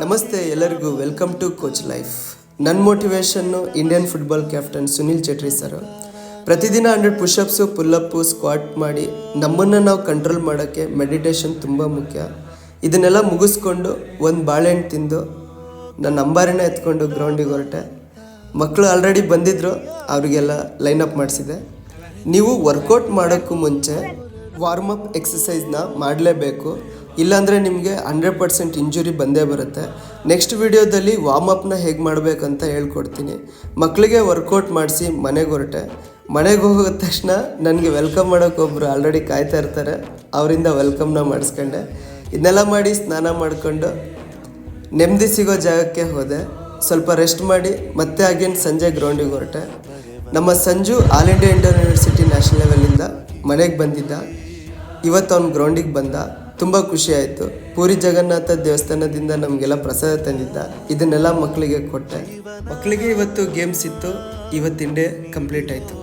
ನಮಸ್ತೆ ಎಲ್ಲರಿಗೂ, welcome to coach life. ನನ್ನ ಮೋಟಿವೇಶನ್ನು Indian football captain Sunil Chhetri sir. ಪ್ರತಿದಿನ 100 ಪುಷಪ್ಸು, ಪುಲ್ಲಪ್ಪು, ಸ್ಕ್ವಾಟ್ ಮಾಡಿ ನಮ್ಮನ್ನು ನಾವು ಕಂಟ್ರೋಲ್ ಮಾಡೋಕ್ಕೆ ಮೆಡಿಟೇಷನ್ ತುಂಬ ಮುಖ್ಯ. ಇದನ್ನೆಲ್ಲ ಮುಗಿಸ್ಕೊಂಡು ಒಂದು ಬಾಳೆಹಣ್ಣು ತಿಂದು ನನ್ನ ಅಂಬಾರಿನ ಎತ್ಕೊಂಡು ಗ್ರೌಂಡಿಗೆ ಹೊರಟೆ. ಮಕ್ಕಳು ಆಲ್ರೆಡಿ ಬಂದಿದ್ದರು, ಅವರಿಗೆಲ್ಲ ಲೈನಪ್ ಮಾಡಿಸಿದೆ. ನೀವು ವರ್ಕೌಟ್ ಮಾಡೋಕ್ಕೂ ಮುಂಚೆ ವಾರ್ಮಪ್ ಎಕ್ಸಸೈಸ್ನ ಮಾಡಲೇಬೇಕು, ಇಲ್ಲಾಂದರೆ ನಿಮಗೆ 100% ಇಂಜುರಿ ಬಂದೇ ಬರುತ್ತೆ. ನೆಕ್ಸ್ಟ್ ವಿಡಿಯೋದಲ್ಲಿ ವಾರ್ಮಪ್ನ ಹೇಗೆ ಮಾಡಬೇಕಂತ ಹೇಳ್ಕೊಡ್ತೀನಿ. ಮಕ್ಕಳಿಗೆ ವರ್ಕೌಟ್ ಮಾಡಿಸಿ ಮನೆಗೆ ಹೊರಟೆ. ಮನೆಗೆ ಹೋಗಿದ ತಕ್ಷಣ ನನಗೆ ವೆಲ್ಕಮ್ ಮಾಡೋಕೆ ಒಬ್ಬರು ಆಲ್ರೆಡಿ ಕಾಯ್ತಾ ಇರ್ತಾರೆ, ಅವರಿಂದ ವೆಲ್ಕಮ್ನ ಮಾಡಿಸ್ಕೊಂಡೆ. ಇದನ್ನೆಲ್ಲ ಮಾಡಿ ಸ್ನಾನ ಮಾಡಿಕೊಂಡು ನೆಮ್ಮದಿ ಸಿಗೋ ಜಾಗಕ್ಕೆ ಹೋದೆ. ಸ್ವಲ್ಪ ರೆಸ್ಟ್ ಮಾಡಿ ಮತ್ತೆ ಅಗೇನ್ ಸಂಜೆ ಗ್ರೌಂಡಿಗೆ ಹೊರಟೆ. ನಮ್ಮ Sanju all India inter university national ಲೆವೆಲಿಂದ ಮನೆಗೆ ಬಂದಿದ್ದ. ಇವತ್ತು ಅವ್ನು ಗ್ರೌಂಡಿಗೆ ಬಂದ. ತುಂಬ ಖುಷಿ ಆಯಿತು. ಪೂರಿ ಜಗನ್ನಾಥ ದೇವಸ್ಥಾನದಿಂದ ನಮಗೆಲ್ಲ ಪ್ರಸಾದ ತಂದಿದ್ದ. ಇದನ್ನೆಲ್ಲ ಮಕ್ಕಳಿಗೆ ಕೊಟ್ಟೆ. ಮಕ್ಕಳಿಗೆ ಇವತ್ತು ಗೇಮ್ಸ್ ಇತ್ತು. ಇವತ್ತಿನ ಡೇ ಕಂಪ್ಲೀಟ್ ಆಯಿತು.